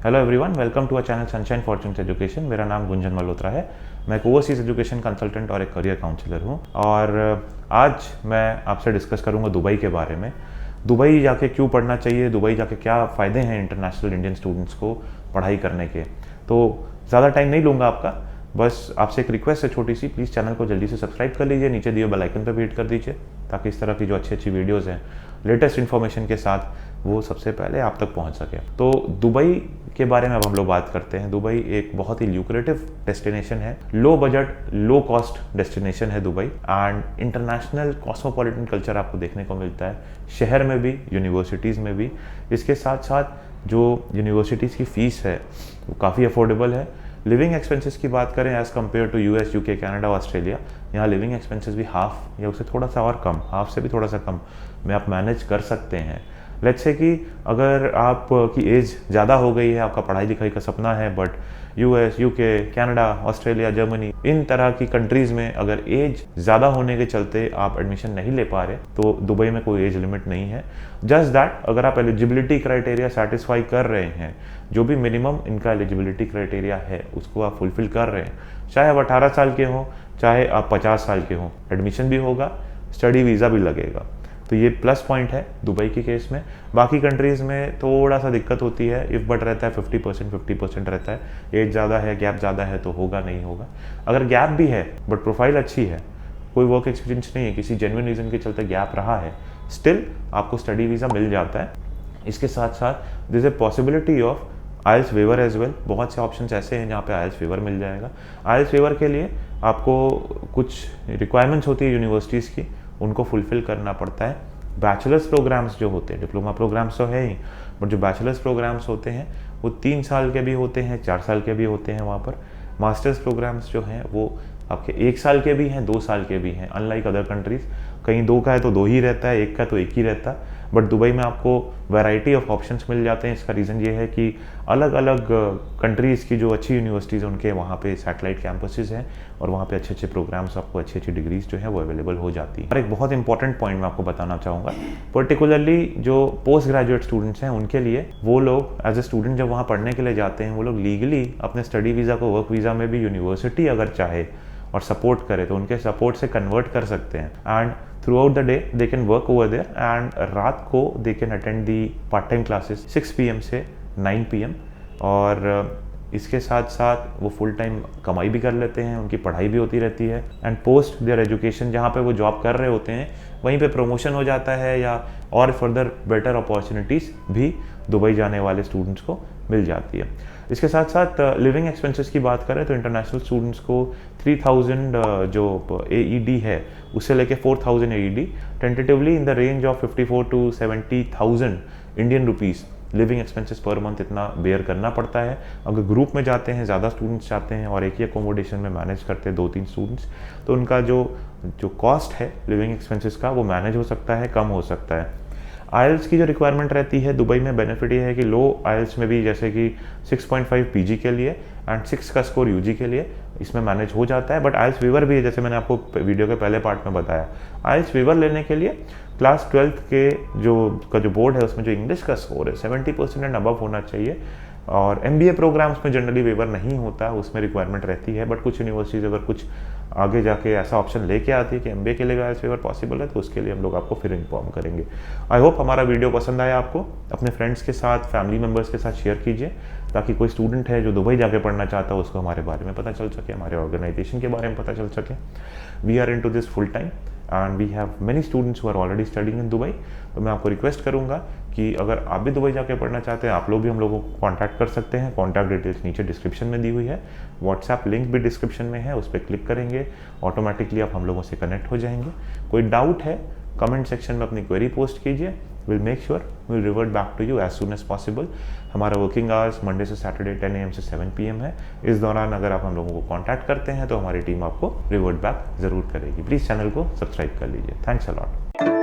Hello everyone, welcome to a channel Sunshine Fortunes Education. मेरा नाम गुंजन मल्होत्रा है। मैं एक ओवरसीज एजुकेशन कंसल्टेंट और एक करियर काउंसलर हूं और आज मैं आपसे डिस्कस करूंगा दुबई के बारे में। दुबई जाके क्यों पढ़ना चाहिए, दुबई जाके क्या फ़ायदे हैं इंटरनेशनल इंडियन स्टूडेंट्स को पढ़ाई करने के। तो ज़्यादा टाइम नहीं लूँगा आपका, बस आपसे एक रिक्वेस्ट है छोटी सी, प्लीज़ चैनल को जल्दी से सब्सक्राइब कर लीजिए, नीचे दिए बेल आइकन पर भी हिट कर दीजिए ताकि इस तरह की जो अच्छी अच्छी वीडियोज़ हैं लेटेस्ट इन्फॉर्मेशन के साथ वो सबसे पहले आप तक पहुंच सके। तो दुबई के बारे में अब हम लोग बात करते हैं। दुबई एक बहुत ही ल्यूक्रेटिव डेस्टिनेशन है, low budget low cost destination है Dubai, and international cosmopolitan culture आपको देखने को मिलता है शहर में भी, यूनिवर्सिटीज़ में भी। इसके साथ साथ जो यूनिवर्सिटीज़ की फ़ीस है वो काफ़ी अफोर्डेबल है। लिविंग एक्सपेंसेस की बात करें as compared to US, UK, Canada, Australia, यहाँ लिविंग एक्सपेंसेस भी हाफ या उससे थोड़ा सा और कम, हाफ से भी थोड़ा सा कम में आप मैनेज कर सकते हैं। लेट्स से कि अगर आप की एज ज़्यादा हो गई है, आपका पढ़ाई लिखाई का सपना है, but US, UK, Canada, Australia, Germany, इन तरह की कंट्रीज़ में अगर एज ज़्यादा होने के चलते आप एडमिशन नहीं ले पा रहे तो दुबई में कोई एज लिमिट नहीं है। जस्ट दैट अगर आप एलिजिबिलिटी क्राइटेरिया सेटिस्फाई कर रहे हैं, जो भी मिनिमम इनका एलिजिबिलिटी क्राइटेरिया है उसको आप फुलफिल कर रहे हैं, चाहे आप 18 साल के हों चाहे आप 50 साल के हों, एडमिशन भी होगा, स्टडी वीज़ा भी लगेगा। तो ये प्लस पॉइंट है दुबई के केस में। बाकी कंट्रीज़ में थोड़ा सा दिक्कत होती है, इफ बट रहता है 50% रहता है, एज ज़्यादा है, गैप ज़्यादा है तो होगा नहीं होगा। अगर गैप भी है बट प्रोफाइल अच्छी है, कोई वर्क एक्सपीरियंस नहीं है, किसी जेन्युइन रीज़न के चलते गैप रहा है, स्टिल आपको स्टडी वीज़ा मिल जाता है। इसके साथ साथ this a possibility of IELTS waiver as well. बहुत से ऑप्शंस ऐसे हैं जहाँ पे आइल्स वेवर मिल जाएगा। आइल्स वेवर के लिए आपको कुछ रिक्वायरमेंट्स होती है यूनिवर्सिटीज़ की, उनको फुलफ़िल करना पड़ता है। बैचलर्स प्रोग्राम्स जो होते हैं, डिप्लोमा प्रोग्राम्स तो है ही, बट जो बैचलर्स प्रोग्राम्स होते हैं वो 3 साल के भी होते हैं, 4 साल के भी होते हैं वहाँ पर। मास्टर्स प्रोग्राम्स जो हैं वो आपके 1 साल के भी हैं, 2 साल के भी हैं। अनलाइक अदर कंट्रीज़, कहीं 2 का है तो 2 ही रहता है, 1 का तो 1 ही रहता है। बट दुबई में आपको वैरायटी ऑफ ऑप्शंस मिल जाते हैं। इसका रीज़न ये है कि अलग अलग कंट्रीज़ की जो अच्छी यूनिवर्सिटीज़ उनके वहाँ पे सैटेलाइट कैंपसेस हैं और वहाँ पे अच्छे अच्छे प्रोग्राम्स, आपको अच्छी अच्छी डिग्रीज जो है वो अवेलेबल हो जाती है। और एक बहुत इंपॉर्टेंट पॉइंट मैं आपको बताना चाहूँगा, पर्टिकुलरली जो पोस्ट ग्रेजुएट स्टूडेंट्स हैं उनके लिए, वो लोग एज ए स्टूडेंट जब वहाँ पढ़ने के लिए जाते हैं, वो लोग लीगली अपने स्टडी वीज़ा को वर्क वीज़ा में भी यूनिवर्सिटी अगर चाहे और सपोर्ट करे तो उनके सपोर्ट से कन्वर्ट कर सकते हैं। And throughout the day they can work over there, and रात को they can attend the part time classes 6 PM से 9 PM। और इसके साथ साथ वो फुल टाइम कमाई भी कर लेते हैं, उनकी पढ़ाई भी होती रहती है। एंड पोस्ट देयर एजुकेशन जहाँ पे वो जॉब कर रहे होते हैं वहीं पे प्रमोशन हो जाता है या और फर्दर बेटर अपॉर्चुनिटीज़ भी दुबई जाने वाले स्टूडेंट्स को मिल जाती है। इसके साथ साथ लिविंग एक्सपेंसेस की बात करें तो इंटरनेशनल स्टूडेंट्स को 3000 जो AED है उससे लेके 4000 AED, tentatively in the range of 54 to 70,000 Indian rupees living expenses per month इतना बेयर करना पड़ता है। अगर ग्रुप में जाते हैं, ज़्यादा स्टूडेंट्स जाते हैं और एक ही अकोमोडेशन में मैनेज करते हैं 2-3 स्टूडेंट्स, तो उनका जो कॉस्ट है लिविंग एक्सपेंसेस का वो मैनेज हो सकता है, कम हो सकता है। आइल्स की जो रिक्वायरमेंट रहती है दुबई में, बेनिफिट ये है कि लो आइल्स में भी जैसे कि 6.5 PG के लिए एंड 6 का स्कोर UG के लिए इसमें मैनेज हो जाता है। बट आइल्स वेवर भी है, जैसे मैंने आपको वीडियो के पहले पार्ट में बताया। आइल्स वेवर लेने के लिए क्लास 12th के जो बोर्ड है उसमें जो इंग्लिश का स्कोर है 70% एंड अबव होना चाहिए। और MBA प्रोग्राम्स में जनरली वेवर नहीं होता, उसमें रिक्वायरमेंट रहती है। बट कुछ यूनिवर्सिटीज़ अगर कुछ आगे जाके ऐसा ऑप्शन लेके आती है कि MBA के लिए आइल्स वेवर पॉसिबल है तो उसके लिए हम लोग आपको फिर इन्फॉर्म करेंगे। आई होप हमारा वीडियो पसंद आया आपको। अपने फ्रेंड्स के साथ, फैमिली मेम्बर्स के साथ शेयर कीजिए ताकि कोई स्टूडेंट है जो दुबई जाके पढ़ना चाहता है उसको हमारे बारे में पता चल सके, हमारे ऑर्गेनाइजेशन के बारे में पता चल सके। We are into this full time and we have many students who are already studying in Dubai. तो मैं आपको रिक्वेस्ट करूंगा कि अगर आप भी दुबई जाके पढ़ना चाहते हैं, आप लोग भी हम लोगों को कॉन्टैक्ट कर सकते हैं। कॉन्टैक्ट डिटेल्स नीचे डिस्क्रिप्शन में दी हुई है, व्हाट्सएप लिंक भी डिस्क्रिप्शन में है, उस पर क्लिक करेंगे ऑटोमेटिकली आप हम लोगों से कनेक्ट हो जाएंगे। कोई डाउट है कमेंट सेक्शन में अपनी क्वेरी पोस्ट कीजिए, will make sure will revert back to you as soon as possible. हमारा वर्किंग आवर्स मंडे से सैटरडे 10 AM से 7 PM है। इस दौरान अगर आप हम लोगों को कॉन्टैक्ट करते हैं तो हमारी टीम आपको रिवर्ट बैक ज़रूर करेगी। प्लीज़ चैनल को सब्सक्राइब कर लीजिए। Thanks a lot.